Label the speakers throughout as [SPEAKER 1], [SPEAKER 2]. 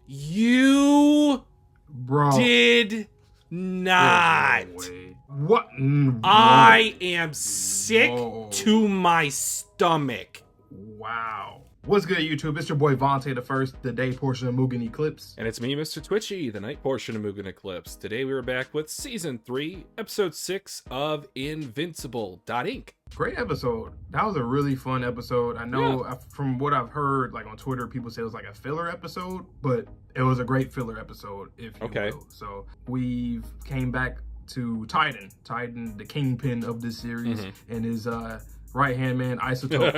[SPEAKER 1] You
[SPEAKER 2] Bro.
[SPEAKER 1] did not.
[SPEAKER 2] No way. What?
[SPEAKER 1] I am sick
[SPEAKER 2] Whoa.
[SPEAKER 1] to my stomach.
[SPEAKER 2] Wow. What's good, YouTube? It's your boy Vontae the First, the day portion of Mugen Eclipse.
[SPEAKER 1] And it's me, Mr. Twitchy, the night portion of Mugen Eclipse. Today we are back with Season 3, Episode 6 of Invincible. Inc.
[SPEAKER 2] Great episode. That was a really fun episode. I know from what I've heard, like on Twitter, people say it was like a filler episode, but it was a great filler episode, if you will. So we've came back to Titan, the kingpin of this series, and his right-hand man, Isotope.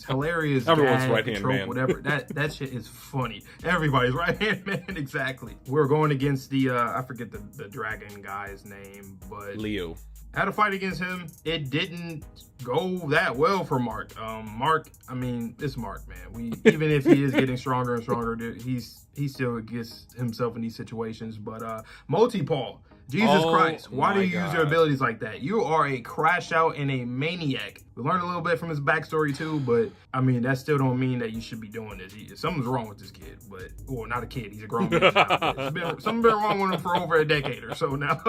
[SPEAKER 2] Hilarious.
[SPEAKER 1] Everyone's right-hand man.
[SPEAKER 2] Whatever. That shit is funny. Everybody's right-hand man, exactly. We're going against the, I forget the dragon guy's name, but...
[SPEAKER 1] Leo.
[SPEAKER 2] Had a fight against him. It didn't go that well for Mark. Mark, I mean, it's Mark, man. Even if he is getting stronger and stronger, he still gets himself in these situations. But Multi-Paul, Jesus Christ, why do you use your abilities like that? You are a crash out and a maniac. We learned a little bit from his backstory too, but I mean, that still don't mean that you should be doing this. Something's wrong with this kid, but, well, not a kid, he's a grown man now. Something been wrong with him for over a decade or so now.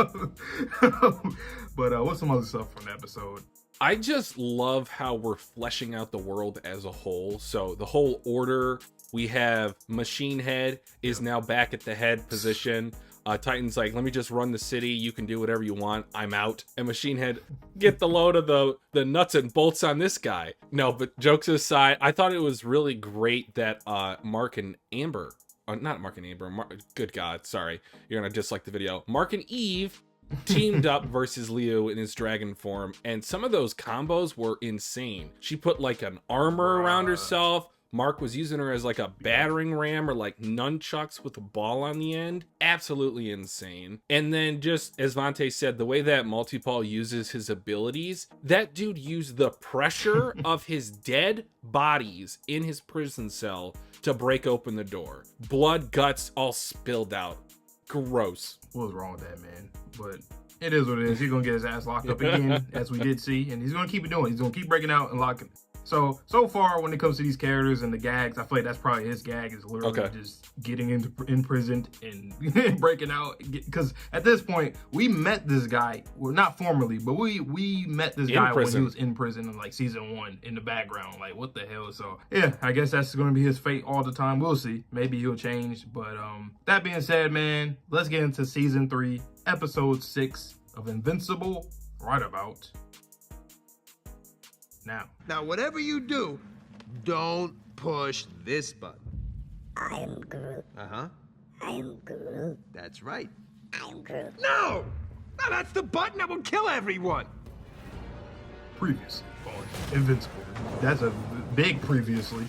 [SPEAKER 2] But what's some other stuff from the episode?
[SPEAKER 1] I just love how we're fleshing out the world as a whole. So the whole order, we have Machine Head is now back at the head position. Titan's like, let me just run the city. You can do whatever you want. I'm out. And Machine Head, get the load of the nuts and bolts on this guy. No, but jokes aside, I thought it was really great that Mark and Amber, not Mark and Amber, good God, sorry. You're going to dislike the video. Mark and Eve teamed up versus Leo in his dragon form. And some of those combos were insane. She put like an armor around herself. Mark was using her as like a battering ram or like nunchucks with a ball on the end. Absolutely insane. And then just as Vontae said, the way that Multi-Paul uses his abilities, that dude used the pressure of his dead bodies in his prison cell to break open the door. Blood, guts, all spilled out. Gross.
[SPEAKER 2] What was wrong with that, man? But it is what it is. He's going to get his ass locked up again, as we did see. And he's going to keep it doing. He's going to keep breaking out and locking. So far, when it comes to these characters and the gags, I feel like that's probably his gag, is literally just getting imprisoned and breaking out. Because at this point, we met this guy, well, not formally, but we met this guy when he was in prison in like season 1 in the background. Like, what the hell? So yeah, I guess that's going to be his fate all the time. We'll see. Maybe he'll change. But that being said, man, let's get into season 3, episode 6 of Invincible right about
[SPEAKER 3] Now, whatever you do, don't push this button.
[SPEAKER 4] I am Groot.
[SPEAKER 3] Uh-huh.
[SPEAKER 4] I am Groot.
[SPEAKER 3] That's right.
[SPEAKER 4] I am Groot.
[SPEAKER 3] No! No, that's the button that will kill everyone!
[SPEAKER 2] previously on Invincible. That's a big previously.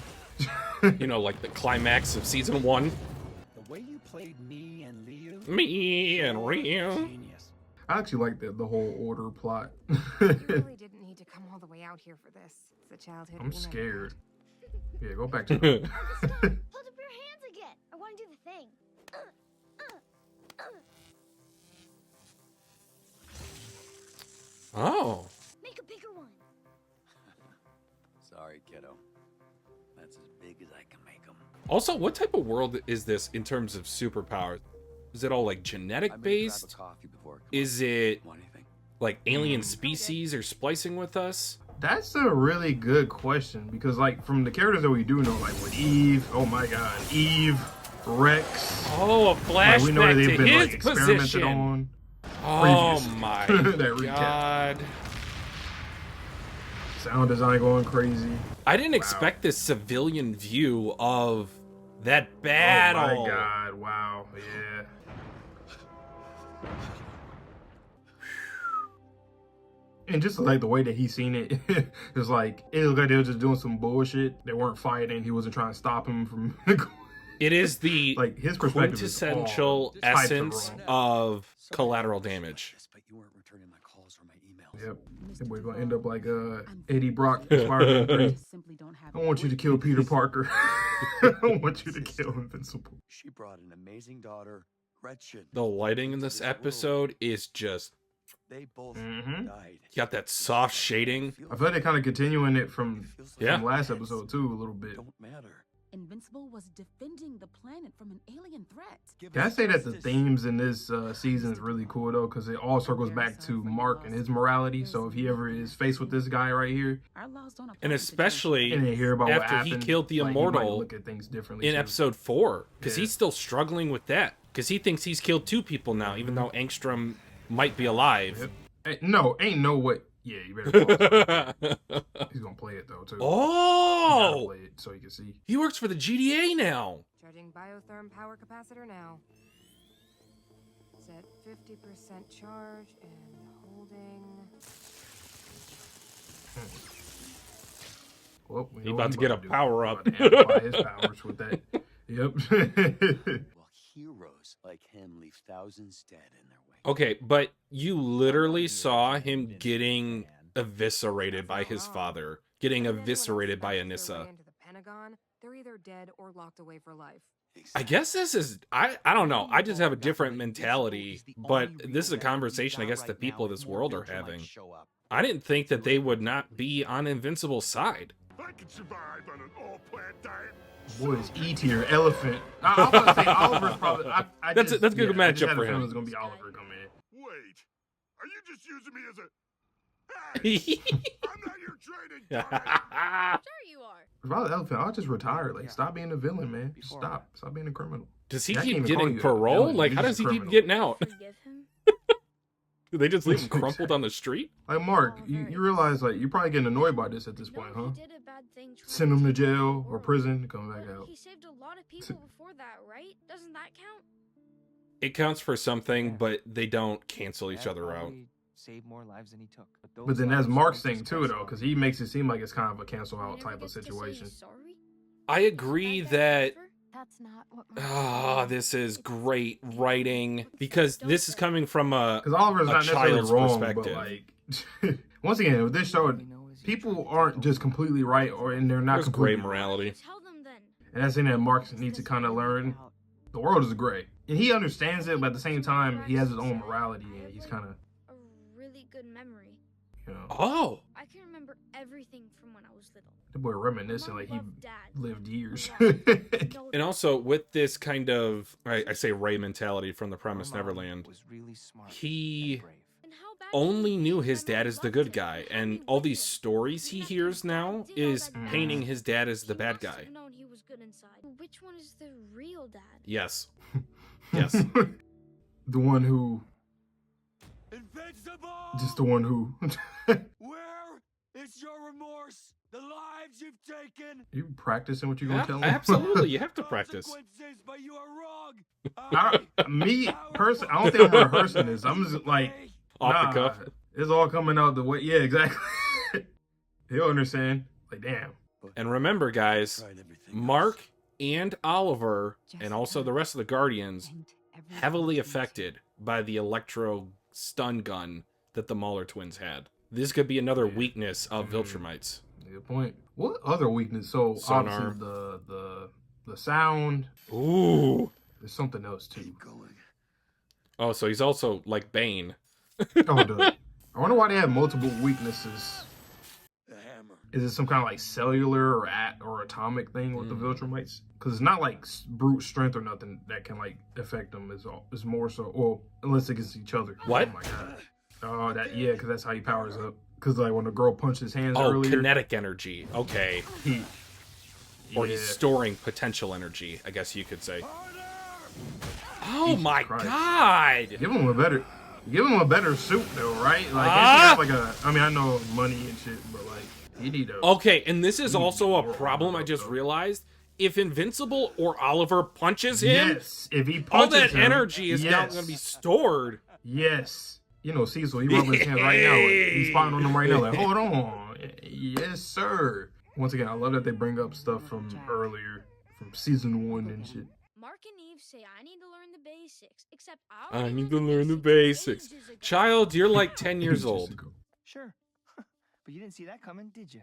[SPEAKER 1] You know, like the climax of season 1.
[SPEAKER 5] The way you played me and Leo.
[SPEAKER 1] Me and Leo.
[SPEAKER 5] Genius.
[SPEAKER 2] I actually like the whole order plot.
[SPEAKER 6] You really didn't need to come all the way out here for this. It's the childhood.
[SPEAKER 2] I'm
[SPEAKER 6] we never
[SPEAKER 2] scared.
[SPEAKER 6] had.
[SPEAKER 2] Yeah, go back to
[SPEAKER 7] Hold up your hands again. I want to do the thing.
[SPEAKER 1] Oh.
[SPEAKER 7] Make a bigger one.
[SPEAKER 5] Sorry, kiddo. That's as big as I can make them.
[SPEAKER 1] Also, what type of world is this in terms of superpowers? Is it all like genetic based? Is it like alien species or splicing with us?
[SPEAKER 2] That's a really good question, because like from the characters that we do know, like with Eve, oh my god, Eve, Rex.
[SPEAKER 1] Oh, a flashback
[SPEAKER 2] like we know that they've
[SPEAKER 1] to
[SPEAKER 2] been
[SPEAKER 1] his
[SPEAKER 2] like experimented
[SPEAKER 1] position.
[SPEAKER 2] On.
[SPEAKER 1] Oh my
[SPEAKER 2] that
[SPEAKER 1] god.
[SPEAKER 2] Sound design going crazy.
[SPEAKER 1] I didn't expect this civilian view of that battle.
[SPEAKER 2] Oh my god, wow, yeah. And just like the way that he seen it, it's like, it looked like they were just doing some bullshit. They weren't fighting. He wasn't trying to stop him from...
[SPEAKER 1] It is the
[SPEAKER 2] like his perspective
[SPEAKER 1] quintessential essence of collateral damage.
[SPEAKER 5] But you weren't returning my calls or my emails.
[SPEAKER 2] Yep. That boy's gonna end up like Eddie Brock in Spider-Man 3. I want you to kill Peter Parker. I want you to kill Invincible.
[SPEAKER 5] She brought an amazing daughter, Gretchen.
[SPEAKER 1] The lighting in this episode is just...
[SPEAKER 5] They both died.
[SPEAKER 1] You got that soft shading.
[SPEAKER 2] I feel like they're kind of continuing it from
[SPEAKER 1] Yeah.
[SPEAKER 2] last episode too, a little bit.
[SPEAKER 5] Don't matter.
[SPEAKER 8] Invincible was defending the planet from an alien threat.
[SPEAKER 2] Can I say that the themes in this season is really cool though, because it all circles back to Mark and his morality. So if he ever is faced with this guy right here,
[SPEAKER 8] Our laws don't apply
[SPEAKER 1] And
[SPEAKER 8] to
[SPEAKER 1] especially
[SPEAKER 2] and then hear about what
[SPEAKER 1] after he
[SPEAKER 2] happened,
[SPEAKER 1] killed the
[SPEAKER 2] like, he might
[SPEAKER 1] immortal
[SPEAKER 2] look at things differently
[SPEAKER 1] in
[SPEAKER 2] too.
[SPEAKER 1] episode 4, because
[SPEAKER 2] Yeah.
[SPEAKER 1] he's still struggling with that, because he thinks he's killed 2 people now, even though Angstrom might be alive.
[SPEAKER 2] Yep. No, ain't no way. Yeah, you better pause it. He's gonna play it though too. You gotta
[SPEAKER 1] Oh,
[SPEAKER 2] play it so you can see.
[SPEAKER 1] he works for the GDA now.
[SPEAKER 6] Charging biotherm power capacitor now. Set 50% charge and holding.
[SPEAKER 2] Well, we
[SPEAKER 1] He
[SPEAKER 2] know
[SPEAKER 1] about
[SPEAKER 2] what
[SPEAKER 1] to get a
[SPEAKER 2] do.
[SPEAKER 1] power
[SPEAKER 2] He
[SPEAKER 1] up.
[SPEAKER 2] about to amplify his powers with that. Yep.
[SPEAKER 5] Well, heroes like him leave thousands dead in their wake.
[SPEAKER 1] Okay, but you literally saw him getting eviscerated by his father, getting eviscerated by Anissa.
[SPEAKER 6] Into the Pentagon, they're either dead or locked away for life.
[SPEAKER 1] I guess this is, I don't know, I just have a different mentality, but this is a conversation I guess the people of this world are having. I didn't think that they would not be on Invincible's side.
[SPEAKER 9] I can survive on an all-plant diet.
[SPEAKER 2] Boy, it's E tier elephant. I was about to say Oliver's probably.
[SPEAKER 1] That's a good matchup
[SPEAKER 2] I just had
[SPEAKER 1] for
[SPEAKER 2] a feeling
[SPEAKER 1] him.
[SPEAKER 2] it was gonna be Oliver coming in.
[SPEAKER 9] Wait, are you just using me as a... Hey, I'm not your trading target.
[SPEAKER 7] Sure you are.
[SPEAKER 2] If I was elephant, I'll just retire. Like, stop being a villain, man. Stop being a criminal.
[SPEAKER 1] Does he
[SPEAKER 2] I can't
[SPEAKER 1] keep
[SPEAKER 2] even call
[SPEAKER 1] getting
[SPEAKER 2] you a
[SPEAKER 1] parole?
[SPEAKER 2] villain.
[SPEAKER 1] Like,
[SPEAKER 2] You're
[SPEAKER 1] how does
[SPEAKER 2] just
[SPEAKER 1] he
[SPEAKER 2] a
[SPEAKER 1] keep
[SPEAKER 2] criminal.
[SPEAKER 1] getting out?
[SPEAKER 7] Forgive him.
[SPEAKER 1] Do they just leave him crumpled on the street?
[SPEAKER 2] Like, Mark, you realize like you're probably getting annoyed by this at this point, huh?
[SPEAKER 7] He did a bad thing.
[SPEAKER 2] Send him to jail or prison, come back
[SPEAKER 7] But
[SPEAKER 2] out.
[SPEAKER 7] He saved a lot of people before that, right? Doesn't that count?
[SPEAKER 1] It counts for something, but they don't cancel each other out.
[SPEAKER 10] Saved more lives than he took.
[SPEAKER 2] But then that's Mark's thing too, though, because he makes it seem like it's kind of a cancel out type of situation.
[SPEAKER 1] I agree that
[SPEAKER 8] That's not what
[SPEAKER 1] this is great writing, because this is coming from a
[SPEAKER 2] Because Oliver's not necessarily
[SPEAKER 1] child's
[SPEAKER 2] wrong,
[SPEAKER 1] perspective.
[SPEAKER 2] but like, once again, with this show, people aren't just completely right, and they're not
[SPEAKER 1] There's
[SPEAKER 2] completely
[SPEAKER 1] gray morality.
[SPEAKER 7] Tell them then.
[SPEAKER 2] And that's something that Mark needs to kind of learn. The world is gray, and he understands it, but at the same time, he has his own morality, and he's kind of,
[SPEAKER 7] A really good memory.
[SPEAKER 2] you know,
[SPEAKER 1] Oh,
[SPEAKER 7] I can remember everything from when I was little.
[SPEAKER 2] the boy reminiscing
[SPEAKER 7] Mom
[SPEAKER 2] like he
[SPEAKER 7] loved Dad.
[SPEAKER 2] lived years.
[SPEAKER 7] No,
[SPEAKER 1] and also with this kind of, I say Ray mentality from the Promised Neverland,
[SPEAKER 10] Was really smart
[SPEAKER 1] he
[SPEAKER 10] and brave.
[SPEAKER 7] and how bad
[SPEAKER 1] only
[SPEAKER 7] can it
[SPEAKER 1] knew
[SPEAKER 7] be
[SPEAKER 1] his
[SPEAKER 7] if my
[SPEAKER 1] dad
[SPEAKER 7] mom
[SPEAKER 1] as the
[SPEAKER 7] loved
[SPEAKER 1] good
[SPEAKER 7] him?
[SPEAKER 1] guy,
[SPEAKER 7] How
[SPEAKER 1] and
[SPEAKER 7] he
[SPEAKER 1] all
[SPEAKER 7] with
[SPEAKER 1] these
[SPEAKER 7] him?
[SPEAKER 1] stories he
[SPEAKER 7] Didn't have to
[SPEAKER 1] hears
[SPEAKER 7] his
[SPEAKER 1] now
[SPEAKER 7] dad did all
[SPEAKER 1] is
[SPEAKER 7] that
[SPEAKER 1] painting
[SPEAKER 7] bad
[SPEAKER 1] his dad as the
[SPEAKER 7] He
[SPEAKER 1] bad
[SPEAKER 7] must
[SPEAKER 1] guy.
[SPEAKER 7] have known he was good inside. Which one is the real dad?
[SPEAKER 1] Yes. Yes.
[SPEAKER 2] The one who,
[SPEAKER 5] Invincible!
[SPEAKER 2] just the one who.
[SPEAKER 5] Where is your remorse? The lives you've taken?
[SPEAKER 2] You practicing what you're gonna tell him?
[SPEAKER 1] Absolutely, you have to practice.
[SPEAKER 5] Consequences, but you are wrong.
[SPEAKER 2] I don't think I'm rehearsing this. I'm just like,
[SPEAKER 1] Off the cuff.
[SPEAKER 2] It's all coming out the way. Yeah, exactly. He'll understand. Like, damn.
[SPEAKER 1] And remember, guys,
[SPEAKER 5] Tried everything
[SPEAKER 1] Mark and Oliver, and also the rest of the Guardians, heavily affected by the electro stun gun that the Mauler twins had. This could be another weakness of Viltrumites.
[SPEAKER 2] Good point. What other weakness? So
[SPEAKER 1] Sonar.
[SPEAKER 2] obviously the sound.
[SPEAKER 1] Ooh.
[SPEAKER 2] There's something else too.
[SPEAKER 5] Keep going.
[SPEAKER 1] Oh, so he's also like Bane.
[SPEAKER 2] I wonder why they have multiple weaknesses.
[SPEAKER 5] The hammer.
[SPEAKER 2] Is it some kind of like cellular or atomic thing with the Viltrumites? Because it's not like brute strength or nothing that can like affect them. It's more so, well, unless against each other.
[SPEAKER 1] What?
[SPEAKER 2] Oh my god. Oh, because that's how he powers up. Because like when the girl punched his hands
[SPEAKER 1] Oh,
[SPEAKER 2] earlier,
[SPEAKER 1] kinetic energy. Okay. Or he's
[SPEAKER 2] Yeah.
[SPEAKER 1] storing potential energy, I guess you could say. Oh
[SPEAKER 2] Jesus
[SPEAKER 1] my
[SPEAKER 2] Christ.
[SPEAKER 1] god!
[SPEAKER 2] Give him a better suit though, right? Like, they should have like I mean, I know money and shit, but like, he need a.
[SPEAKER 1] Okay, and this is also a problem I just realized. If Invincible or Oliver punches him,
[SPEAKER 2] Yes, if he
[SPEAKER 1] all
[SPEAKER 2] punches
[SPEAKER 1] that
[SPEAKER 2] him,
[SPEAKER 1] energy is now
[SPEAKER 2] yes.
[SPEAKER 1] going to be stored.
[SPEAKER 2] Yes. You know, Cecil, he rubbing his hands right now. He's spotting on him right now. Like, hold on. Yes, sir. Once again, I love that they bring up stuff from earlier, from season 1 and shit.
[SPEAKER 7] Mark and Eve say I need to learn the basics, except
[SPEAKER 1] I need to learn the basics. Child, you're like 10 years old.
[SPEAKER 10] Sure. But you didn't see that coming, did you?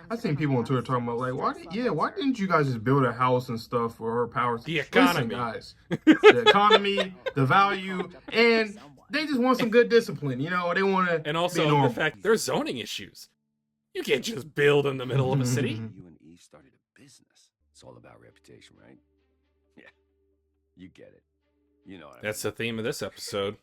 [SPEAKER 2] I've seen people on Twitter talking about like, why didn't you guys just build a house and stuff for her powers?
[SPEAKER 1] The economy.
[SPEAKER 2] Listen, guys, the economy, the value, and they just want some good discipline. You know, they want to.
[SPEAKER 1] And also the fact there's zoning issues. You can't just build in the middle of a city.
[SPEAKER 5] You and Eve started a business. It's all about reputation, right? Yeah, you get it. You know what
[SPEAKER 1] That's the theme of this episode.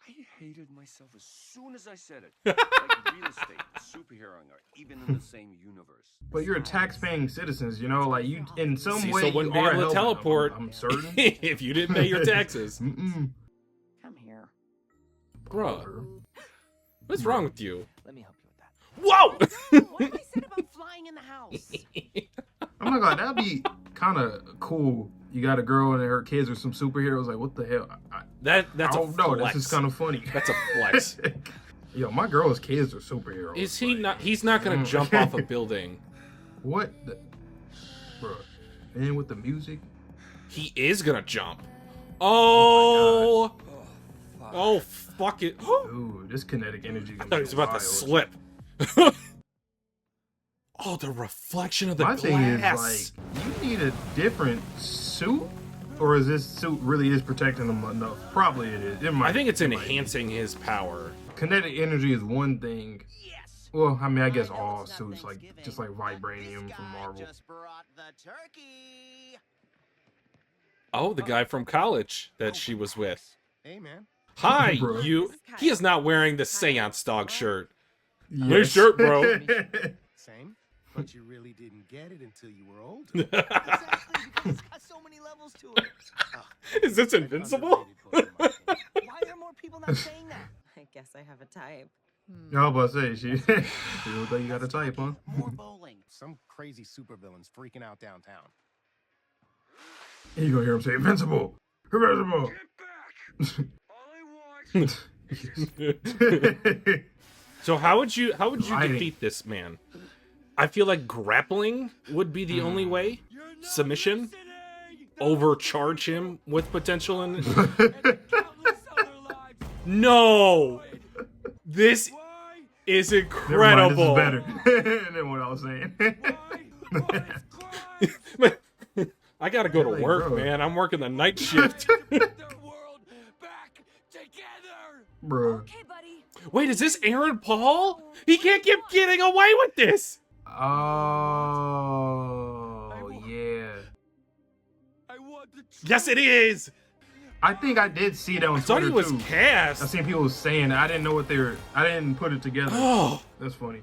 [SPEAKER 5] I hated myself as soon as I said it. Like real estate, superheroing are even in the same universe.
[SPEAKER 2] But you're a tax-paying citizens, you know, like you in some
[SPEAKER 1] Cecil
[SPEAKER 2] way
[SPEAKER 1] wouldn't
[SPEAKER 2] you
[SPEAKER 1] be
[SPEAKER 2] are
[SPEAKER 1] able to
[SPEAKER 2] helping them,
[SPEAKER 1] teleport
[SPEAKER 2] I'm certain.
[SPEAKER 1] if you didn't pay your taxes.
[SPEAKER 10] Come here.
[SPEAKER 1] Bruh, what's wrong with you?
[SPEAKER 10] Let me help you with that.
[SPEAKER 1] Whoa!
[SPEAKER 10] What have I said about flying in the house?
[SPEAKER 2] Oh my god, that'd be kind of cool. You got a girl and her kids are some superheroes. Like, what the hell?
[SPEAKER 1] That's
[SPEAKER 2] I
[SPEAKER 1] a
[SPEAKER 2] don't know.
[SPEAKER 1] flex.
[SPEAKER 2] This is kind of funny.
[SPEAKER 1] That's a flex.
[SPEAKER 2] Yo, my girl's kids are superheroes.
[SPEAKER 1] Is he not? He's not gonna jump off a building.
[SPEAKER 2] What? Bro, and with the music?
[SPEAKER 1] He is gonna jump. Oh! Oh, fuck it.
[SPEAKER 2] Ooh, this kinetic energy.
[SPEAKER 1] I thought he was about to slip. Oh, the reflection of the
[SPEAKER 2] My
[SPEAKER 1] glass.
[SPEAKER 2] thing is, like, you need a different suit? Or is this suit really is protecting him enough? Probably it is. It might,
[SPEAKER 1] I think it's enhancing his power.
[SPEAKER 2] Kinetic energy is one thing. Well, I mean, I guess all suits, like, just like vibranium from Marvel.
[SPEAKER 1] Oh, the guy from college that she was with.
[SPEAKER 3] Hey, man.
[SPEAKER 1] Hi,
[SPEAKER 2] Bro.
[SPEAKER 1] you. He is not wearing the Seance Dog shirt.
[SPEAKER 2] Yes.
[SPEAKER 1] Nice shirt, bro.
[SPEAKER 3] Same. But you really didn't get it until you were older.
[SPEAKER 10] Exactly, because it's got so many levels to it.
[SPEAKER 1] Is this Invincible?
[SPEAKER 10] Why are more people not saying that?
[SPEAKER 8] I guess I have a type.
[SPEAKER 2] I was about to say, she look like you got a type, huh?
[SPEAKER 3] More bowling. Some crazy supervillains freaking out downtown.
[SPEAKER 2] And you gonna hear him say, Invincible! Invincible!
[SPEAKER 5] All I want.
[SPEAKER 1] So how would you
[SPEAKER 2] Fighting.
[SPEAKER 1] defeat this man? I feel like grappling would be the only way. Submission, overcharge him with potential and no. This is incredible.
[SPEAKER 2] Never mind, this is better than what I was saying.
[SPEAKER 1] I gotta go to
[SPEAKER 2] Like,
[SPEAKER 1] work,
[SPEAKER 2] bro.
[SPEAKER 1] man. I'm working the night shift.
[SPEAKER 2] Bro.
[SPEAKER 8] Okay, buddy.
[SPEAKER 1] Wait, is this Aaron Paul? He can't keep getting away with this.
[SPEAKER 2] Oh, yeah.
[SPEAKER 1] Yes, it is.
[SPEAKER 2] I think I did see that on
[SPEAKER 1] I thought
[SPEAKER 2] Twitter
[SPEAKER 1] he was
[SPEAKER 2] too.
[SPEAKER 1] cast.
[SPEAKER 2] I seen people saying I didn't know what they were. I didn't put it together.
[SPEAKER 1] Oh,
[SPEAKER 2] That's funny.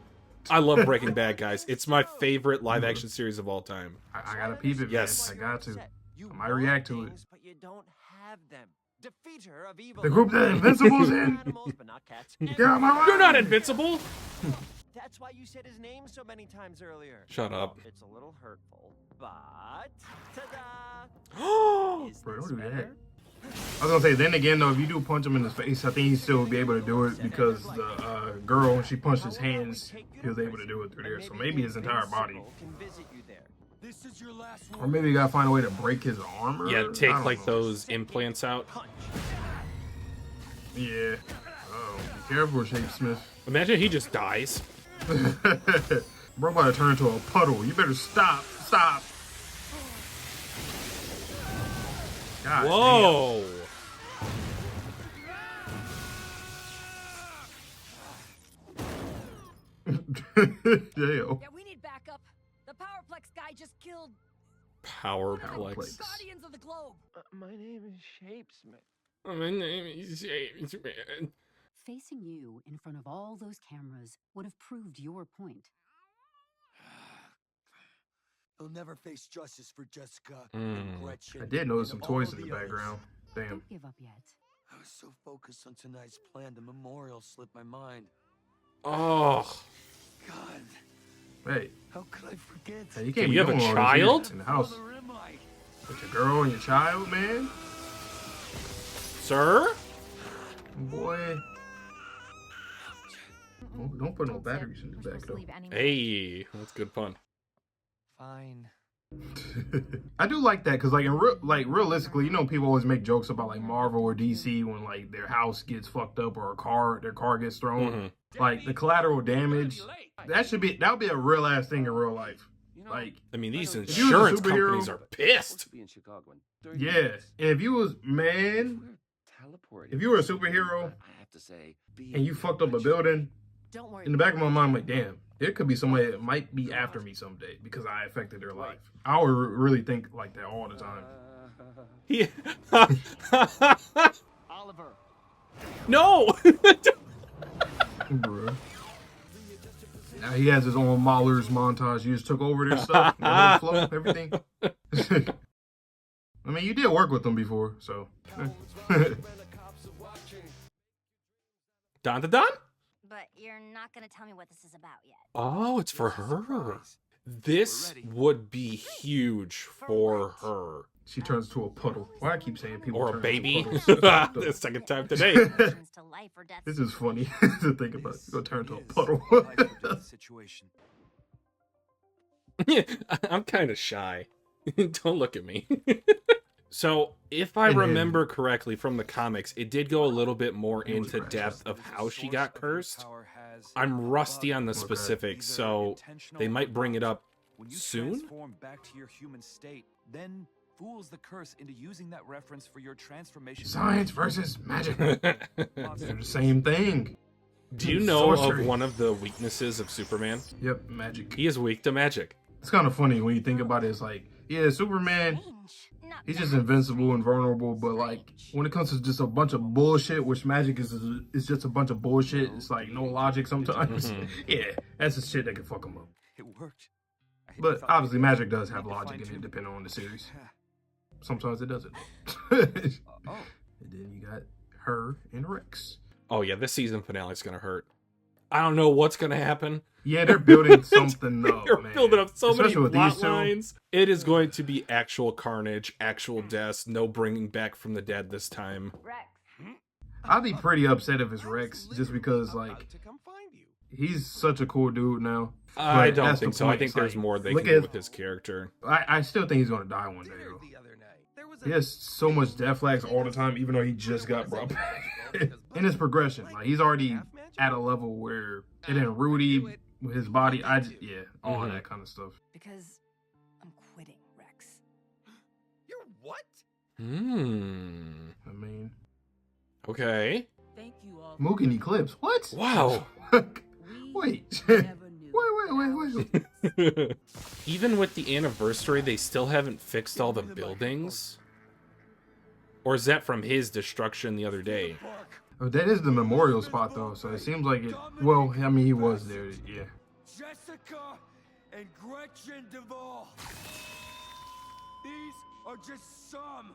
[SPEAKER 1] I love Breaking Bad, guys. It's my favorite live action series of all time.
[SPEAKER 2] I gotta peep it,
[SPEAKER 1] Yes.
[SPEAKER 2] man. I got to. I might react to it.
[SPEAKER 10] But you don't have them. Defeat her of evil.
[SPEAKER 2] The group that Invincible's in.
[SPEAKER 10] Animals, but not cats.
[SPEAKER 2] Get out my way.
[SPEAKER 1] You're not invincible.
[SPEAKER 10] That's why you said his name so many times earlier.
[SPEAKER 1] Shut up.
[SPEAKER 10] Well, it's a little hurtful, but ta-da!
[SPEAKER 1] Oh,
[SPEAKER 10] Is
[SPEAKER 2] Bro,
[SPEAKER 10] this
[SPEAKER 2] don't do that.
[SPEAKER 10] better?
[SPEAKER 2] I was gonna say, then again, though, if you do punch him in the face, I think he still would be able to do it because the girl, when she punched his hands, he was able to do it through there. So maybe his entire body.
[SPEAKER 10] Can visit you there.
[SPEAKER 5] This is your last
[SPEAKER 2] Or maybe you gotta find a way to break his armor.
[SPEAKER 1] yeah.
[SPEAKER 2] I
[SPEAKER 1] Take
[SPEAKER 2] don't
[SPEAKER 1] like
[SPEAKER 2] know.
[SPEAKER 1] those implants out.
[SPEAKER 2] Yeah. Oh, be careful, Shapesmith.
[SPEAKER 1] Imagine he just dies.
[SPEAKER 2] Bro about to turn into a puddle. You better stop. Stop. God
[SPEAKER 1] Whoa.
[SPEAKER 2] damn.
[SPEAKER 8] Yeah, we need backup. The Power-Plex guy just killed
[SPEAKER 1] Power-Plex.
[SPEAKER 8] Guardians of the Globe.
[SPEAKER 10] My name is Shapesmith.
[SPEAKER 1] My name is James, man.
[SPEAKER 11] Facing you in front of all those cameras would have proved your point.
[SPEAKER 5] They'll never face justice for Jessica
[SPEAKER 1] Mm.
[SPEAKER 5] and Gretchen.
[SPEAKER 2] I did notice some
[SPEAKER 5] and
[SPEAKER 2] toys
[SPEAKER 5] all
[SPEAKER 2] in the
[SPEAKER 5] others.
[SPEAKER 2] background. Damn.
[SPEAKER 11] Don't give up yet.
[SPEAKER 5] I was so focused on tonight's plan, the memorial slipped my mind.
[SPEAKER 1] Oh,
[SPEAKER 5] God,
[SPEAKER 2] Hey,
[SPEAKER 5] how could I forget?
[SPEAKER 2] hey, you
[SPEAKER 1] Do
[SPEAKER 2] can't be
[SPEAKER 1] you have
[SPEAKER 2] doing
[SPEAKER 1] a
[SPEAKER 2] all this
[SPEAKER 1] child?
[SPEAKER 2] shit in the house
[SPEAKER 5] Where am I?
[SPEAKER 2] with your girl and your child, man.
[SPEAKER 1] sir.
[SPEAKER 2] Boy, don't put no batteries in the back though.
[SPEAKER 1] Hey, that's good fun.
[SPEAKER 10] Fine.
[SPEAKER 2] I do like that because, like, realistically, you know, people always make jokes about like Marvel or DC when like their house gets fucked up or their car gets thrown.
[SPEAKER 1] Mm-hmm.
[SPEAKER 2] Like the collateral damage, that'll be a real ass thing in real life. Like,
[SPEAKER 1] I mean, these
[SPEAKER 2] you was a
[SPEAKER 1] insurance
[SPEAKER 2] superhero-
[SPEAKER 1] companies are pissed.
[SPEAKER 5] Be in Chicago in 30
[SPEAKER 2] yeah,
[SPEAKER 5] minutes.
[SPEAKER 2] and if you was man,
[SPEAKER 5] We're teleporting.
[SPEAKER 2] if you were a superhero
[SPEAKER 5] I have to say, be
[SPEAKER 2] and you fucked up a building,
[SPEAKER 8] Don't worry.
[SPEAKER 2] in the back of my mind, I'm like, damn, There could be somebody that might be after me someday because I affected their life. I would really think like that all the time.
[SPEAKER 1] Yeah.
[SPEAKER 10] Oliver.
[SPEAKER 1] No.
[SPEAKER 2] Bruh. Now he has his own Mahler's montage. You just took over their stuff, their whole flow, everything. I mean, you did work with them before, so.
[SPEAKER 1] Dandadan?
[SPEAKER 7] But you're not gonna tell me what this is about yet.
[SPEAKER 1] Oh, it's for her. This would be huge for her.
[SPEAKER 2] She turns to a puddle. Why I keep saying people
[SPEAKER 1] Or a
[SPEAKER 2] turn
[SPEAKER 1] baby.
[SPEAKER 2] into puddles?
[SPEAKER 1] The second time today.
[SPEAKER 7] To life or death.
[SPEAKER 2] This is funny to think about. You're gonna turn to a puddle.
[SPEAKER 10] Situation.
[SPEAKER 1] I'm kind of shy. Don't look at me. So, if I
[SPEAKER 2] And then-
[SPEAKER 1] remember correctly from the comics, it did go a little bit more into depth of how she got cursed. I'm rusty on the specifics, so they might bring it up
[SPEAKER 12] When you
[SPEAKER 1] soon?
[SPEAKER 12] transform back to your human state, then fools the curse into using that reference for your transformation.
[SPEAKER 2] Science versus magic. They're the same thing.
[SPEAKER 1] Do you know
[SPEAKER 2] Sorcery.
[SPEAKER 1] of one of the weaknesses of Superman?
[SPEAKER 2] Yep, magic.
[SPEAKER 1] He is weak to magic.
[SPEAKER 2] It's kind of funny when you think about it. It's like, yeah, Superman, he's just invincible and vulnerable, but like when it comes to just a bunch of bullshit, which magic is just a bunch of bullshit. It's like no logic sometimes. Yeah, that's the shit that can fuck him up.
[SPEAKER 12] It worked.
[SPEAKER 2] But obviously, magic does have logic in it, depending on the series. Sometimes it doesn't. And then you got her and Rex.
[SPEAKER 1] Oh yeah, this season finale is gonna hurt. I don't know what's gonna happen.
[SPEAKER 2] Yeah, they're building something up,
[SPEAKER 1] They're
[SPEAKER 2] man.
[SPEAKER 1] building up so
[SPEAKER 2] Especially
[SPEAKER 1] many
[SPEAKER 2] with
[SPEAKER 1] plot
[SPEAKER 2] these two.
[SPEAKER 1] lines. It is going to be actual carnage, actual deaths, no bringing back from the dead this time.
[SPEAKER 2] I'd be pretty upset if it's Rex, just because like he's such a cool dude now.
[SPEAKER 1] I
[SPEAKER 2] But
[SPEAKER 1] don't
[SPEAKER 2] that's
[SPEAKER 1] think
[SPEAKER 2] the
[SPEAKER 1] so. I
[SPEAKER 2] point.
[SPEAKER 1] think
[SPEAKER 2] It's
[SPEAKER 1] there's
[SPEAKER 2] like,
[SPEAKER 1] more they
[SPEAKER 2] look
[SPEAKER 1] can do
[SPEAKER 2] at-
[SPEAKER 1] with his character.
[SPEAKER 2] I still think he's gonna die one day though. He has so much death flags all the time, even though he just got brought back. In his progression, like he's already at a level where it ain't Rudy with his body. All that kind of stuff.
[SPEAKER 8] Because I'm quitting, Rex.
[SPEAKER 3] You're what?
[SPEAKER 2] I mean,
[SPEAKER 1] Okay.
[SPEAKER 8] Thank you all.
[SPEAKER 2] Mugen Eclipse. What?
[SPEAKER 1] Wow.
[SPEAKER 2] Wait. wait.
[SPEAKER 1] Even with the anniversary, they still haven't fixed all the buildings? Or is that from his destruction the other day?
[SPEAKER 2] Oh, that is the memorial spot though, so it seems like it. Well, I mean, he was there. Yeah.
[SPEAKER 5] Jessica and Gretchen Duvall. These are just some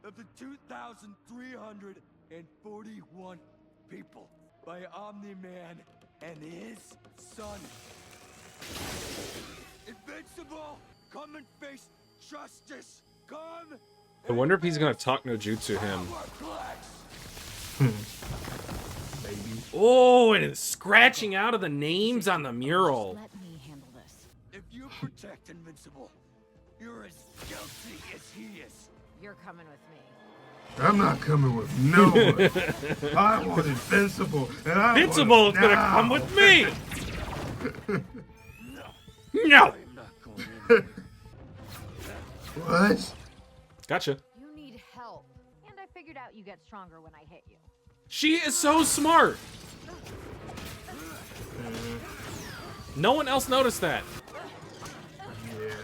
[SPEAKER 5] of the 2,341 people by Omni-Man and his son. Invincible, come and face justice. Come.
[SPEAKER 1] I wonder if he's gonna talk no jutsu him.
[SPEAKER 2] Baby.
[SPEAKER 1] Oh, and it's scratching out of the names on the mural.
[SPEAKER 8] Let me handle this.
[SPEAKER 5] If you protect Invincible, you're as guilty as he is.
[SPEAKER 8] You're coming with me.
[SPEAKER 2] I'm not coming with no one. I want Invincible, and I
[SPEAKER 1] Invincible
[SPEAKER 2] want
[SPEAKER 1] is gonna
[SPEAKER 2] now.
[SPEAKER 1] come with me. No.
[SPEAKER 2] What?
[SPEAKER 1] Gotcha.
[SPEAKER 6] You need help. And I figured out you get stronger when I hit you.
[SPEAKER 1] She is so smart. No one else noticed that.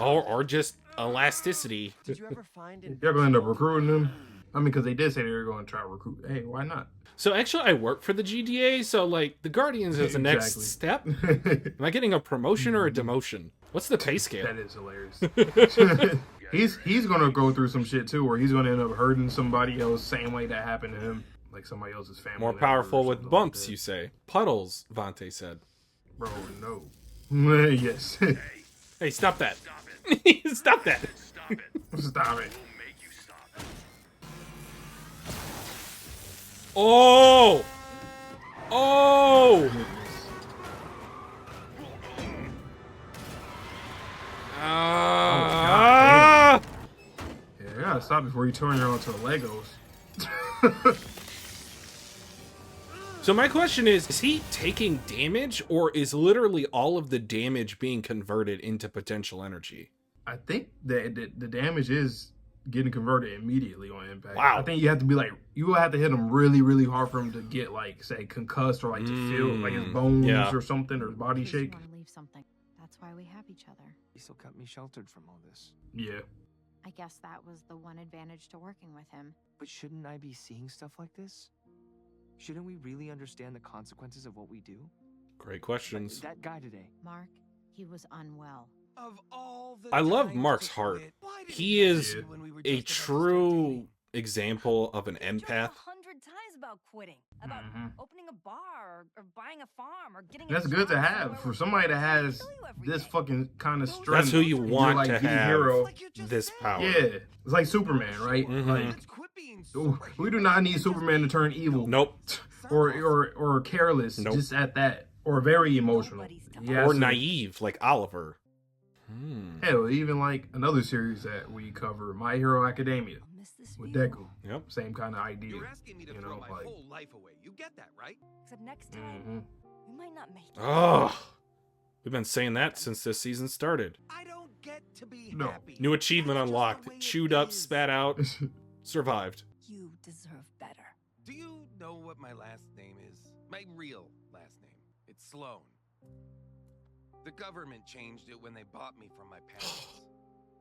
[SPEAKER 1] Or just elasticity.
[SPEAKER 3] Did you ever find it?
[SPEAKER 2] Y'all gonna end up recruiting them? I mean, because they did say they were going to try to recruit. Hey, why not?
[SPEAKER 1] So actually, I work for the GDA, so like the Guardians is the next step. Am I getting a promotion or a demotion? What's the pay scale?
[SPEAKER 2] That is hilarious. he's gonna go through some shit too, where he's gonna end up hurting somebody else, same way that happened to him, like somebody else's family.
[SPEAKER 1] More
[SPEAKER 2] member or
[SPEAKER 1] powerful with
[SPEAKER 2] something
[SPEAKER 1] bumps,
[SPEAKER 2] like
[SPEAKER 1] you say? Puddles, Vante said.
[SPEAKER 2] that. Bro, no. Yes.
[SPEAKER 1] Hey, stop that! Stop that!
[SPEAKER 2] Stop it.
[SPEAKER 1] Oh! Oh! Ah!
[SPEAKER 2] Yeah, you gotta stop before you turn her onto Legos.
[SPEAKER 1] So my question is he taking damage, or is literally all of the damage being converted into potential energy?
[SPEAKER 2] I think that the damage is getting converted immediately on impact.
[SPEAKER 1] Wow.
[SPEAKER 2] I think you have to be like, you will have to him really, really hard for him to get like, say, concussed or like to feel like his bones or something or his body shake.
[SPEAKER 13] Leave something. That's why we have each other.
[SPEAKER 10] He still kept me sheltered from all this.
[SPEAKER 2] Yeah.
[SPEAKER 13] I guess that was the one advantage to working with him.
[SPEAKER 10] But shouldn't I be seeing stuff like this? Shouldn't we really understand the consequences of what we do?
[SPEAKER 1] Great questions.
[SPEAKER 10] That guy today.
[SPEAKER 13] Mark, he was unwell.
[SPEAKER 12] Of all the
[SPEAKER 1] I love
[SPEAKER 12] times
[SPEAKER 1] Mark's
[SPEAKER 12] to
[SPEAKER 1] heart.
[SPEAKER 12] quit, why did
[SPEAKER 1] He
[SPEAKER 12] you
[SPEAKER 1] is
[SPEAKER 12] quit when we were
[SPEAKER 1] a
[SPEAKER 12] just about to start
[SPEAKER 1] true
[SPEAKER 12] dating?
[SPEAKER 1] example of an
[SPEAKER 8] You've
[SPEAKER 1] empath.
[SPEAKER 8] 100 times about quitting, about opening a bar or buying a farm or getting.
[SPEAKER 2] That's
[SPEAKER 8] a
[SPEAKER 2] good to
[SPEAKER 8] job
[SPEAKER 2] have
[SPEAKER 8] somewhere
[SPEAKER 2] for
[SPEAKER 8] where
[SPEAKER 2] somebody
[SPEAKER 8] people
[SPEAKER 2] that
[SPEAKER 8] actually
[SPEAKER 2] has
[SPEAKER 8] kill you every
[SPEAKER 2] this
[SPEAKER 8] day.
[SPEAKER 2] fucking kind of strength.
[SPEAKER 1] That's who you
[SPEAKER 2] and
[SPEAKER 1] want
[SPEAKER 2] you're,
[SPEAKER 1] to
[SPEAKER 2] like, the
[SPEAKER 1] have
[SPEAKER 2] hero.
[SPEAKER 1] this power.
[SPEAKER 2] Yeah, it's like Superman, right? Like, we do not need Superman to turn evil.
[SPEAKER 1] Nope.
[SPEAKER 2] Or careless,
[SPEAKER 1] Nope.
[SPEAKER 2] just at that, or very emotional.
[SPEAKER 1] Or naive, like Oliver.
[SPEAKER 2] Hell, even like another series that we cover, My Hero Academia, with Deku.
[SPEAKER 1] Yep.
[SPEAKER 2] Same kind of idea.
[SPEAKER 3] You're asking me to throw my
[SPEAKER 2] like,
[SPEAKER 3] whole life away. You get that, right?
[SPEAKER 8] Except next time, we might not make it.
[SPEAKER 1] Oh, we've been saying that since this season started.
[SPEAKER 3] I don't get to be
[SPEAKER 2] No.
[SPEAKER 3] happy.
[SPEAKER 1] New achievement unlocked. Chewed up, spat out, survived.
[SPEAKER 8] You deserve better.
[SPEAKER 3] Do you know what my last name is? My real last name. It's Sloan. The government changed it when they bought me from my parents.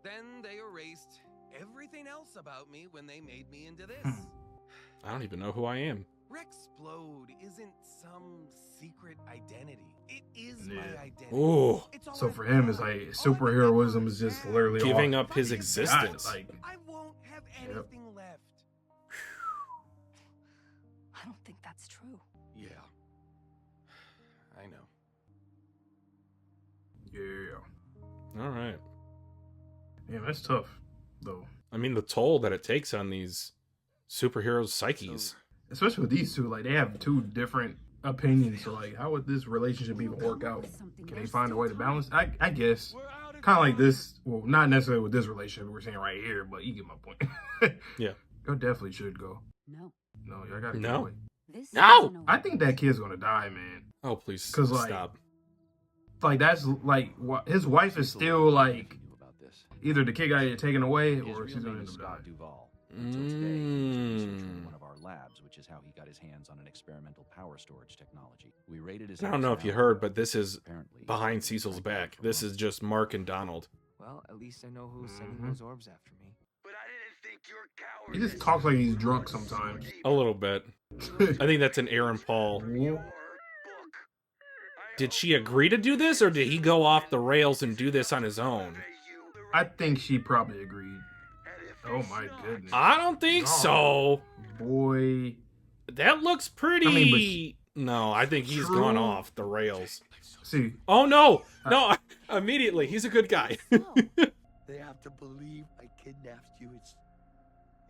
[SPEAKER 3] Then they erased everything else about me when they made me into this.
[SPEAKER 1] I don't even know who I am.
[SPEAKER 3] Rexplode isn't some secret identity. It is my identity.
[SPEAKER 1] Ooh.
[SPEAKER 2] So for him, it's like superheroism is just literally
[SPEAKER 1] Giving
[SPEAKER 2] all
[SPEAKER 1] up his
[SPEAKER 2] he's
[SPEAKER 1] existence.
[SPEAKER 2] got, like,
[SPEAKER 3] I won't have anything left.
[SPEAKER 8] I don't think that's true.
[SPEAKER 3] Yeah. I know.
[SPEAKER 2] yeah.
[SPEAKER 1] All right.
[SPEAKER 2] Yeah, that's tough, though.
[SPEAKER 1] I mean, the toll that it takes on these superheroes' psyches.
[SPEAKER 2] Especially with these two, like they have two different opinions. So like, how would this relationship even work out? Can they find a way to balance? I guess. Kind of like this. Well, not necessarily with this relationship we're saying right here, but you get my point.
[SPEAKER 1] Yeah.
[SPEAKER 2] Y'all definitely should go.
[SPEAKER 11] No.
[SPEAKER 2] No, y'all gotta
[SPEAKER 1] No.
[SPEAKER 2] go away.
[SPEAKER 11] This
[SPEAKER 1] No!
[SPEAKER 11] isn't a
[SPEAKER 2] I think that kid's gonna die, man.
[SPEAKER 1] Oh, please
[SPEAKER 2] 'Cause, like,
[SPEAKER 1] stop.
[SPEAKER 2] Like that's like his wife is still like either the kid got it taken away or she's gonna end up dying.
[SPEAKER 14] Duval. Until today, he was researching in one of our labs, which is how he got his hands on an experimental power storage technology. We rated his
[SPEAKER 1] I don't know if you heard, but this is behind Cecil's back. This is just Mark and Donald.
[SPEAKER 10] Well, at least I know who's sending those orbs after me.
[SPEAKER 2] He just talks like he's drunk sometimes.
[SPEAKER 1] A little bit. I think that's an Aaron Paul. Did she agree to do this, or did he go off the rails and do this on his own?
[SPEAKER 2] I think she probably agreed. Oh my goodness.
[SPEAKER 1] I don't think so.
[SPEAKER 2] Boy.
[SPEAKER 1] That looks pretty...
[SPEAKER 2] I mean,
[SPEAKER 1] No, I think he's gone off the rails.
[SPEAKER 2] See.
[SPEAKER 1] Oh, no. No, immediately. He's a good guy.
[SPEAKER 9] They have to believe I kidnapped you.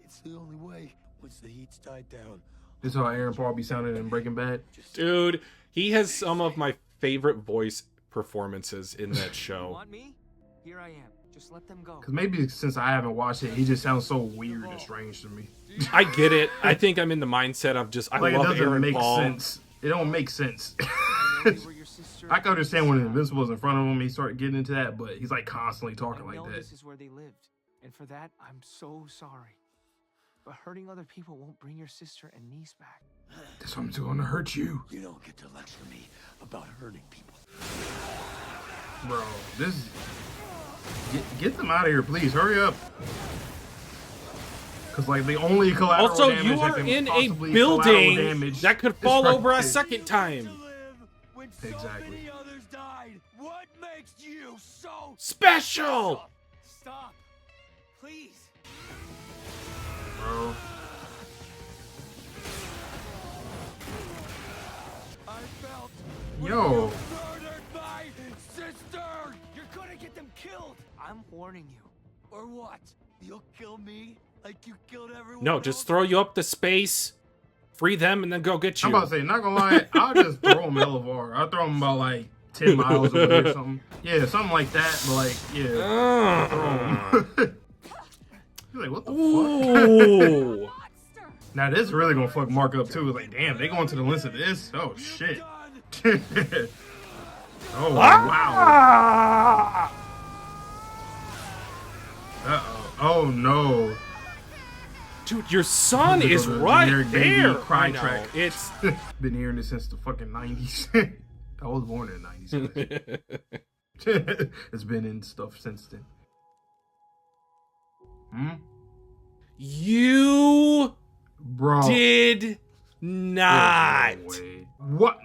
[SPEAKER 9] It's the only way once the heat's died down.
[SPEAKER 2] This is how Aaron Paul be sounding in Breaking Bad.
[SPEAKER 1] Dude, he has some of my favorite voice performances in that show.
[SPEAKER 10] You want me? Here I am. Just let them go.
[SPEAKER 2] Because maybe since I haven't watched it, he just sounds so weird and strange to me.
[SPEAKER 1] I get it. I think I'm in the mindset of just, I
[SPEAKER 2] like,
[SPEAKER 1] love
[SPEAKER 2] it doesn't
[SPEAKER 1] Aaron
[SPEAKER 2] make
[SPEAKER 1] Paul.
[SPEAKER 2] sense. It don't make sense. I can understand when Invincible was in front of him, he started getting into that, but he's like constantly talking like that.
[SPEAKER 10] This is where they lived, and for that, I'm so sorry. But hurting other people won't bring your sister and niece back.
[SPEAKER 2] This one's gonna hurt you.
[SPEAKER 9] You don't get to lecture me about hurting people.
[SPEAKER 2] Bro, this... Get them out of here, please. Hurry up. Because, like, the only collateral
[SPEAKER 1] Also,
[SPEAKER 2] damage
[SPEAKER 1] you
[SPEAKER 2] that
[SPEAKER 1] are
[SPEAKER 2] can
[SPEAKER 1] in a
[SPEAKER 2] possibly
[SPEAKER 1] building
[SPEAKER 2] collateral damage
[SPEAKER 1] that could
[SPEAKER 2] is
[SPEAKER 1] fall
[SPEAKER 2] right
[SPEAKER 1] over a
[SPEAKER 2] there.
[SPEAKER 1] second time.
[SPEAKER 2] Exactly.
[SPEAKER 9] Others died. What makes you so
[SPEAKER 1] Special!
[SPEAKER 10] Stop. Please.
[SPEAKER 2] Bro.
[SPEAKER 9] I felt
[SPEAKER 2] Yo.
[SPEAKER 9] murdered my sister.
[SPEAKER 10] You're gonna get them killed. I'm warning you.
[SPEAKER 9] Or what? You'll kill me like you killed everyone.
[SPEAKER 1] No, just throw you up to space, free them, and then go get you.
[SPEAKER 2] I'm about to say, not gonna lie, I'll just throw him hella far. I'll throw him about like 10 miles away or something. Yeah, something like that, but like, yeah. Throw him. He's like, what the
[SPEAKER 1] Ooh.
[SPEAKER 2] fuck? Now this is really gonna fuck Mark up too. Like, damn, they going to the lengths of this? Oh shit. Oh wow. Uh-oh. Oh no.
[SPEAKER 1] Dude, your son is right there.
[SPEAKER 2] Cry
[SPEAKER 1] I know.
[SPEAKER 2] track.
[SPEAKER 1] It's
[SPEAKER 2] been hearing this since the fucking 90s. I was born in the 90s. It's been in stuff since then.
[SPEAKER 1] You
[SPEAKER 2] Bro.
[SPEAKER 1] did not.
[SPEAKER 2] No way. What?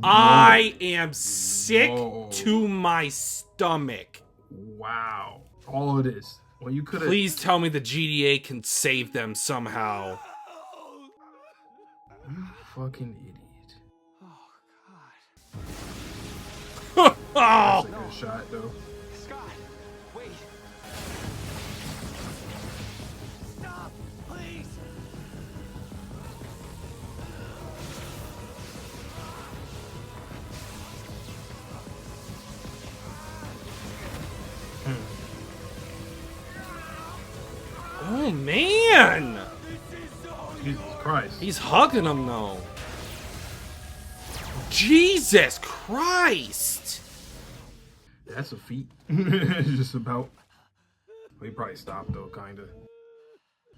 [SPEAKER 1] I am sick to my stomach.
[SPEAKER 2] Wow. All of this. Well, you could have.
[SPEAKER 1] Please tell me the GDA can save them somehow.
[SPEAKER 2] You fucking idiot.
[SPEAKER 1] Oh!
[SPEAKER 2] That's a good shot, though.
[SPEAKER 10] Scott, wait. Stop, please.
[SPEAKER 1] Oh man!
[SPEAKER 2] Jesus Christ.
[SPEAKER 1] He's hugging him though. Jesus Christ!
[SPEAKER 2] That's a feat. It's just about. He probably stopped though, kinda.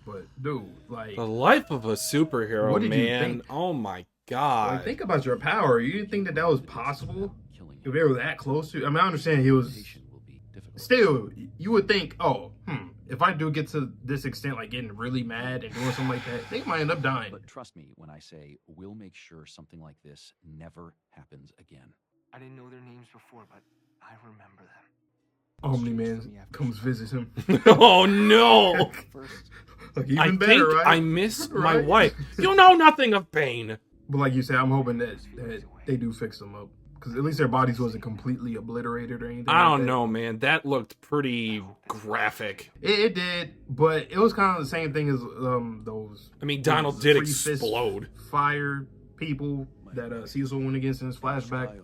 [SPEAKER 2] But dude, like
[SPEAKER 1] The life of a superhero,
[SPEAKER 2] what did you
[SPEAKER 1] man.
[SPEAKER 2] think?
[SPEAKER 1] Oh my god.
[SPEAKER 2] Like, think about your power. You didn't think that that was possible? If they were that close to, I mean, I understand he was. Still, you would think, oh, if I do get to this extent, like getting really mad and doing something like that, they might end up dying.
[SPEAKER 14] But trust me when I say we'll make sure something like this never happens again.
[SPEAKER 10] I didn't know their names before, but I remember them.
[SPEAKER 2] Omni-Man comes visit him.
[SPEAKER 1] Oh no!
[SPEAKER 2] Like, even
[SPEAKER 1] I
[SPEAKER 2] better,
[SPEAKER 1] think
[SPEAKER 2] right?
[SPEAKER 1] I miss my
[SPEAKER 2] Right?
[SPEAKER 1] wife. You know nothing of pain.
[SPEAKER 2] But like you said, I'm hoping that they do fix them up. Because at least their bodies wasn't completely obliterated or anything.
[SPEAKER 1] I
[SPEAKER 2] like
[SPEAKER 1] don't
[SPEAKER 2] that.
[SPEAKER 1] know, man. That looked pretty graphic.
[SPEAKER 2] It did, but it was kind of the same thing as those.
[SPEAKER 1] I mean, Donald did
[SPEAKER 2] free fist
[SPEAKER 1] explode.
[SPEAKER 2] Fire people that Cecil went against in his flashback.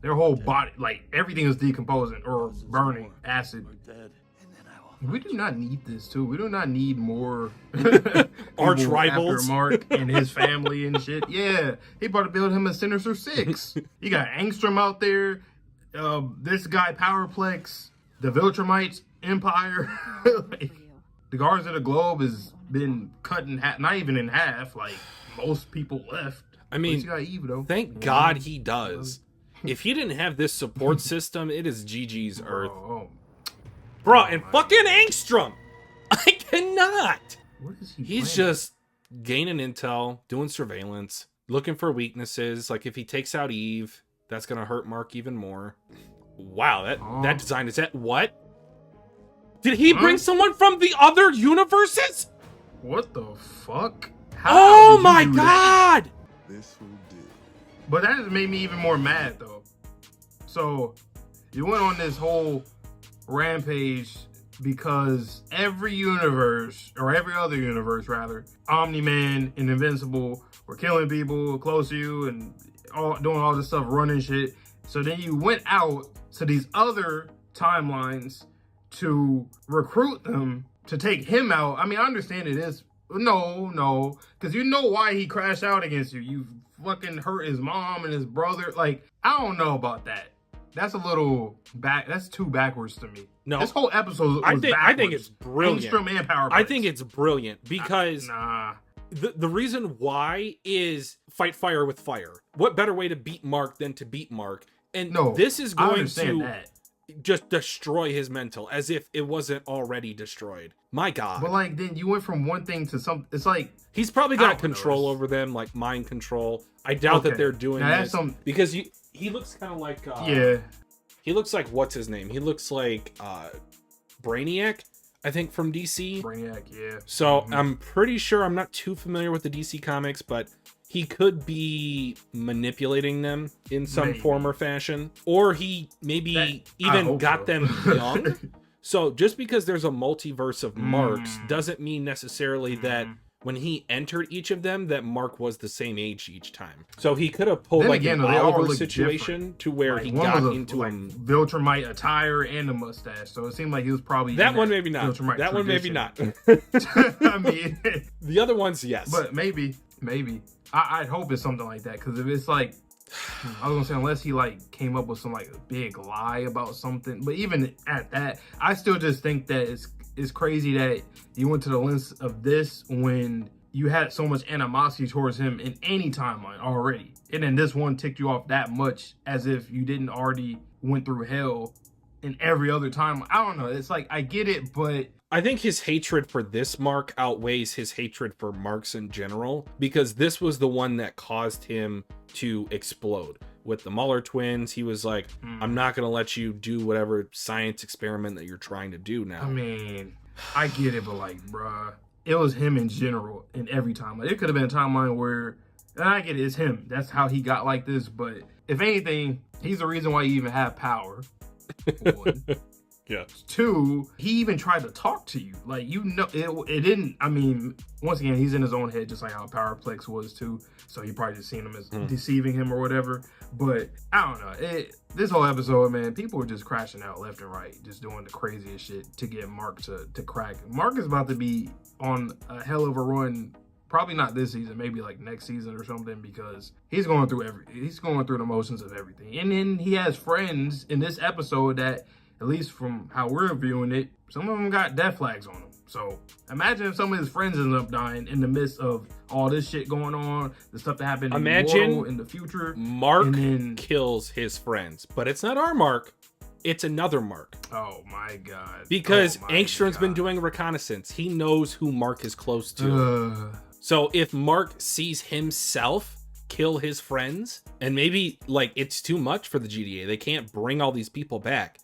[SPEAKER 2] Their whole body, like everything was decomposing or burning acid. We do not need this too. We do not need more
[SPEAKER 1] arch
[SPEAKER 2] people
[SPEAKER 1] rivals.
[SPEAKER 2] after Mark and his family and shit. Yeah, he about to build him a Sinister Six. You got Angstrom out there. This guy Power-Plex, the Viltrumites Empire. Like, the Guardians of the Globe has been cut in half. Not even in half. Like most people left.
[SPEAKER 1] I mean,
[SPEAKER 2] you got Eve, though.
[SPEAKER 1] Thank God he does. If he didn't have this support system, it is GG's Earth. Bro, and fucking Angstrom! I cannot!
[SPEAKER 2] What is he
[SPEAKER 1] He's
[SPEAKER 2] playing?
[SPEAKER 1] just gaining intel, doing surveillance, looking for weaknesses. Like if he takes out Eve, that's gonna hurt Mark even more. Wow, that design is that what? Did he bring someone from the other universes?
[SPEAKER 2] What the fuck?
[SPEAKER 1] Oh
[SPEAKER 2] did you
[SPEAKER 1] my
[SPEAKER 2] do
[SPEAKER 1] god!
[SPEAKER 2] that? This will do. But that has made me even more mad though. So you went on this whole rampage because every universe, or every other universe rather, Omni-Man and Invincible were killing people close to you and doing all this stuff, running shit. So then you went out to these other timelines to recruit them to take him out. I mean, I understand it is. No, because you know why he crashed out against you. You fucking hurt his mom and his brother. Like, I don't know about that. That's a little that's too backwards to me.
[SPEAKER 1] No,
[SPEAKER 2] this whole episode was
[SPEAKER 1] I think
[SPEAKER 2] backwards.
[SPEAKER 1] it's brilliant.
[SPEAKER 2] Angstrom and Power-Plex.
[SPEAKER 1] I think it's brilliant because
[SPEAKER 2] nah.
[SPEAKER 1] The reason why is fight fire with fire. What better way to beat Mark than to beat Mark? And this is going to just destroy his mental as if it wasn't already destroyed. My God.
[SPEAKER 2] But like then you went from one thing to some. It's like
[SPEAKER 1] he's probably got control over them, like mind control. I doubt that they're doing this because he looks kind of like he looks like what's his name? He looks like Brainiac, I think from DC.
[SPEAKER 2] Brainiac, yeah.
[SPEAKER 1] So I'm pretty sure, I'm not too familiar with the DC comics, but he could be manipulating them in some form or fashion, or he maybe even got them young. So just because there's a multiverse of Marks doesn't mean necessarily that when he entered each of them that Mark was the same age each time. So he could have pulled like an Oliver situation to where he got into him.
[SPEAKER 2] Viltrumite attire and a mustache. So it seemed like he was probably
[SPEAKER 1] that one maybe not.
[SPEAKER 2] Viltrumite
[SPEAKER 1] that one maybe not.
[SPEAKER 2] I mean,
[SPEAKER 1] the other ones yes.
[SPEAKER 2] But maybe. I'd hope it's something like that, because if it's like, I was gonna say, unless he like came up with some like big lie about something, but even at that, I still just think that it's crazy that you went to the lengths of this when you had so much animosity towards him in any timeline already. And then this one ticked you off that much as if you didn't already went through hell in every other time. I don't know. It's like, I get it, but
[SPEAKER 1] I think his hatred for this mark outweighs his hatred for marks in general, because this was the one that caused him to explode. With the Muller twins, he was like, I'm not going to let you do whatever science experiment that you're trying to do now.
[SPEAKER 2] I mean, I get it, but like, bruh, it was him in general in every timeline. It could have been a timeline where, and I get it, it's him. That's how he got like this, but if anything, he's the reason why you even have power. One.
[SPEAKER 1] Yeah.
[SPEAKER 2] 2, he even tried to talk to you. Like, you know, it didn't, I mean, once again, he's in his own head, just like how Power-Plex was too. So he probably just seen him as deceiving him or whatever. But I don't know. This whole episode, man, people were just crashing out left and right, just doing the craziest shit to get Mark to crack. Mark is about to be on a hell of a run. Probably not this season, maybe like next season or something, because he's going through the motions of everything. And then he has friends in this episode that, at least from how we're viewing it, some of them got death flags on them. So imagine if some of his friends end up dying in the midst of all this shit going on, the stuff that happened in the future.
[SPEAKER 1] Mark kills his friends, but it's not our Mark. It's another Mark.
[SPEAKER 2] Oh my God.
[SPEAKER 1] Because Angstrom's been doing reconnaissance. He knows who Mark is close to. So if Mark sees himself kill his friends, and maybe like it's too much for the GDA, they can't bring all these people back.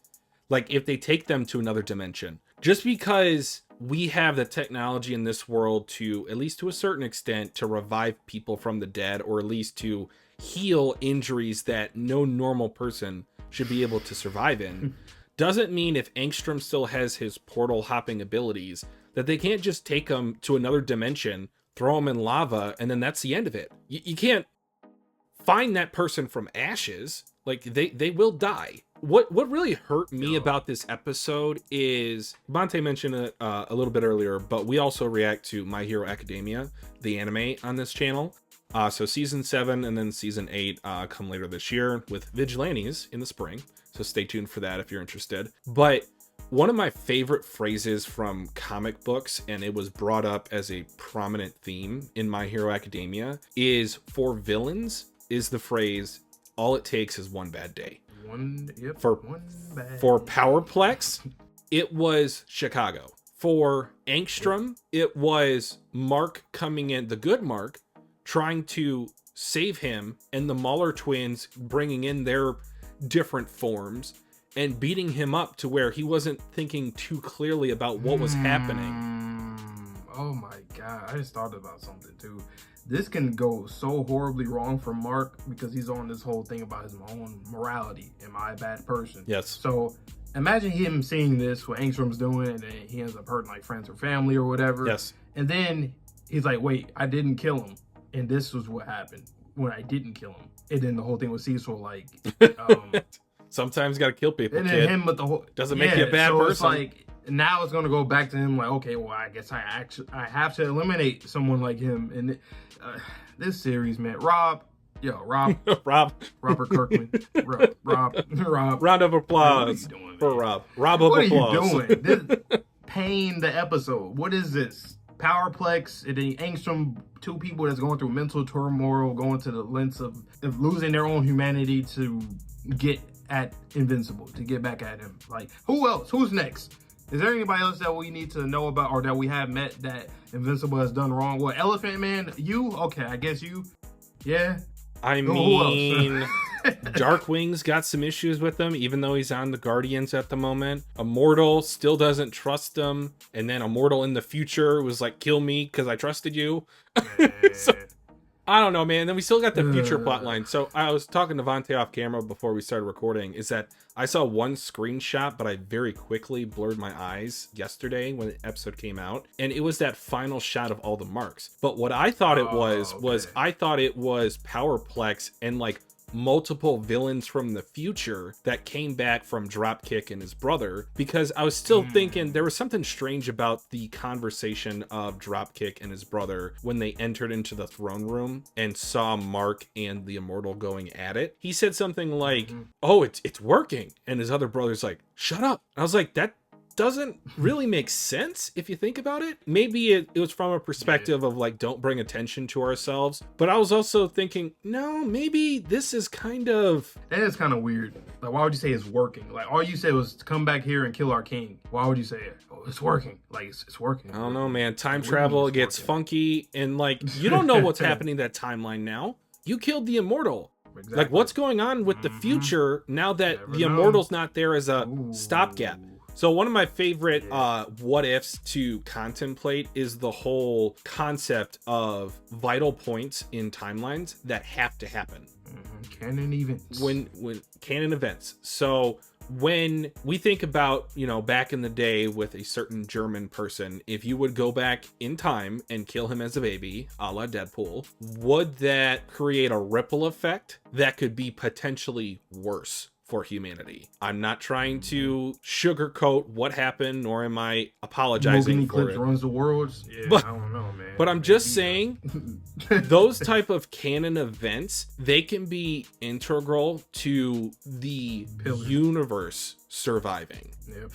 [SPEAKER 1] Like if they take them to another dimension, just because we have the technology in this world to, at least to a certain extent, to revive people from the dead, or at least to heal injuries that no normal person should be able to survive in, doesn't mean if Angstrom still has his portal hopping abilities that they can't just take him to another dimension, throw him in lava, and then that's the end of it. You can't find that person from ashes. Like they will die. What really hurt me about this episode is, Bonte mentioned it a little bit earlier, but we also react to My Hero Academia, the anime on this channel. So season 7 and then season 8 come later this year with Vigilantes in the spring. So stay tuned for that if you're interested. But one of my favorite phrases from comic books, and it was brought up as a prominent theme in My Hero Academia, is for villains is the phrase, all it takes is one bad day. For Power-Plex, it was Chicago. For Angstrom, it was Mark coming in, the good Mark, trying to save him, and the Muller twins bringing in their different forms and beating him up to where he wasn't thinking too clearly about what was happening.
[SPEAKER 2] Oh my God, I just thought about something too. This can go so horribly wrong for Mark because he's on this whole thing about his own morality. Am I a bad person?
[SPEAKER 1] Yes.
[SPEAKER 2] So imagine him seeing this, what Angstrom's doing, and then he ends up hurting like friends or family or whatever.
[SPEAKER 1] Yes.
[SPEAKER 2] And then he's like, wait, I didn't kill him. And this was what happened when I didn't kill him. And then the whole thing with Cecil, like,
[SPEAKER 1] sometimes you gotta kill people,
[SPEAKER 2] and
[SPEAKER 1] kid.
[SPEAKER 2] then him with the whole,
[SPEAKER 1] doesn't make you a bad person.
[SPEAKER 2] It's like, now it's gonna go back to him like, okay, well, I guess I have to eliminate someone like him. And this series, man, Robert Kirkman, Rob.
[SPEAKER 1] Round of applause for Rob. Rob of applause.
[SPEAKER 2] What are you doing? This pain the episode. What is this? Power-Plex and then Angstrom, 2 people that's going through mental turmoil, going to the lengths of losing their own humanity to get at Invincible, to get back at him. Like, who else? Who's next? Is there anybody else that we need to know about or that we have met that Invincible has done wrong? Well, Elephant Man, you? Okay, I guess you. Yeah.
[SPEAKER 1] I mean, Darkwing's got some issues with him, even though he's on the Guardians at the moment. Immortal still doesn't trust him. And then Immortal in the future was like, kill me because I trusted you. So, I don't know, man. Then we still got the future plotline. So I was talking to Vontae off camera before we started recording, is that I saw one screenshot, but I very quickly blurred my eyes yesterday when the episode came out. And it was that final shot of all the marks. But what I thought it was I thought it was Power-Plex and like multiple villains from the future that came back from Dropkick and his brother, because I was still thinking there was something strange about the conversation of Dropkick and his brother when they entered into the throne room and saw Mark and the Immortal going at it. He said something like, oh, it's working. And his other brother's like, shut up. And I was like, doesn't really make sense if you think about it. Maybe it was from a perspective of like, don't bring attention to ourselves. But I was also thinking, no, maybe this is kind of...
[SPEAKER 2] That is kind of weird. Like, why would you say it's working? Like, all you said was to come back here and kill our king. Why would you say it? Oh, it's working. Like, it's working.
[SPEAKER 1] I don't know, man. Time travel gets funky. And like, you don't know what's happening in that timeline now. You killed the immortal.
[SPEAKER 2] Exactly.
[SPEAKER 1] Like, what's going on with the future now that the immortal's not there as a stopgap? So one of my favorite what ifs to contemplate is the whole concept of vital points in timelines that have to happen.
[SPEAKER 2] Canon events.
[SPEAKER 1] When canon events. So when we think about, you know, back in the day with a certain German person, if you would go back in time and kill him as a baby, a la Deadpool, would that create a ripple effect that could be potentially worse for humanity? I'm not trying to sugarcoat what happened, nor am I apologizing
[SPEAKER 2] Mugen
[SPEAKER 1] for
[SPEAKER 2] Eclipse
[SPEAKER 1] it.
[SPEAKER 2] runs the world. Yeah,
[SPEAKER 1] But-
[SPEAKER 2] I don't know, man.
[SPEAKER 1] But I'm just saying, those type of canon events, they can be integral to the universe surviving.
[SPEAKER 2] Yep.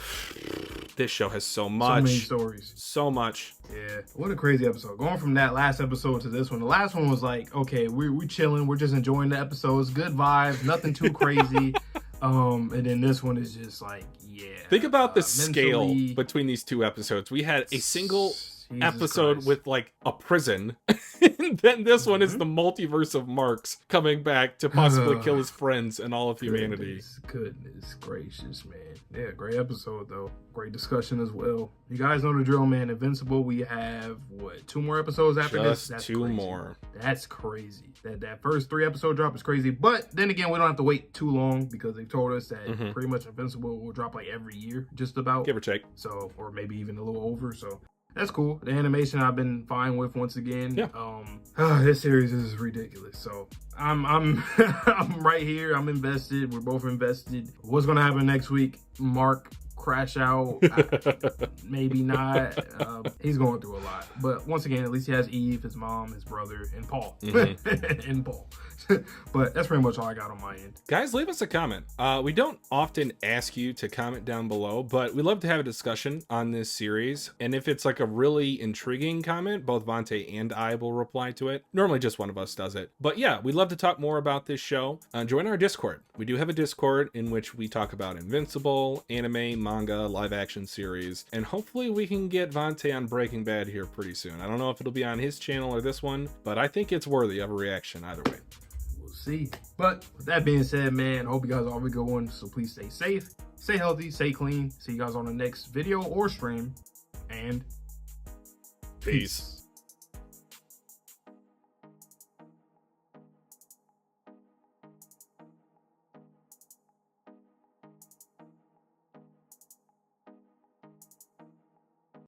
[SPEAKER 1] This show has so
[SPEAKER 2] So
[SPEAKER 1] much.
[SPEAKER 2] many stories.
[SPEAKER 1] So much.
[SPEAKER 2] Yeah, what a crazy episode. Going from that last episode to this one. The last one was like, okay, we chilling. We're just enjoying the episodes. Good vibes. Nothing too crazy. And then this one is just like, yeah.
[SPEAKER 1] Think about the scale
[SPEAKER 2] mentally-
[SPEAKER 1] between these two episodes. We had a single
[SPEAKER 2] Jesus
[SPEAKER 1] episode
[SPEAKER 2] Christ.
[SPEAKER 1] with like a prison. And then this one is the multiverse of Marks coming back to possibly kill his friends and all of humanity.
[SPEAKER 2] Goodness gracious, man. Yeah, great episode though. Great discussion as well. You guys know the drill, man. Invincible, we have what, 2 more episodes after this?
[SPEAKER 1] Just 2 more.
[SPEAKER 2] That's crazy. That first 3 episode drop is crazy. But then again, we don't have to wait too long because they told us that pretty much Invincible will drop like every year, just about.
[SPEAKER 1] Give or take.
[SPEAKER 2] So, or maybe even a little over. So that's cool. The animation I've been fine with once again.
[SPEAKER 1] Yeah.
[SPEAKER 2] This series is ridiculous. So I'm I'm right here. I'm invested. We're both invested. What's gonna happen next week? Mark crash out? Maybe not. He's going through a lot. But once again, at least he has Eve, his mom, his brother, and Paul. And Paul. But that's pretty much all I got on my end.
[SPEAKER 1] Guys, leave us a comment. We don't often ask you to comment down below, but we love to have a discussion on this series. And if it's like a really intriguing comment, both Vontae and I will reply to it. Normally just one of us does it. But yeah, we'd love to talk more about this show. Join our Discord. We do have a Discord in which we talk about Invincible, anime, manga, live action series, and hopefully we can get Vontae on Breaking Bad here pretty soon. I don't know if it'll be on his channel or this one, but I think it's worthy of a reaction either way.
[SPEAKER 2] See. But with that being said, man, I hope you guys all have a good one. So please stay safe, stay healthy, stay clean. See you guys on the next video or stream. And
[SPEAKER 1] peace.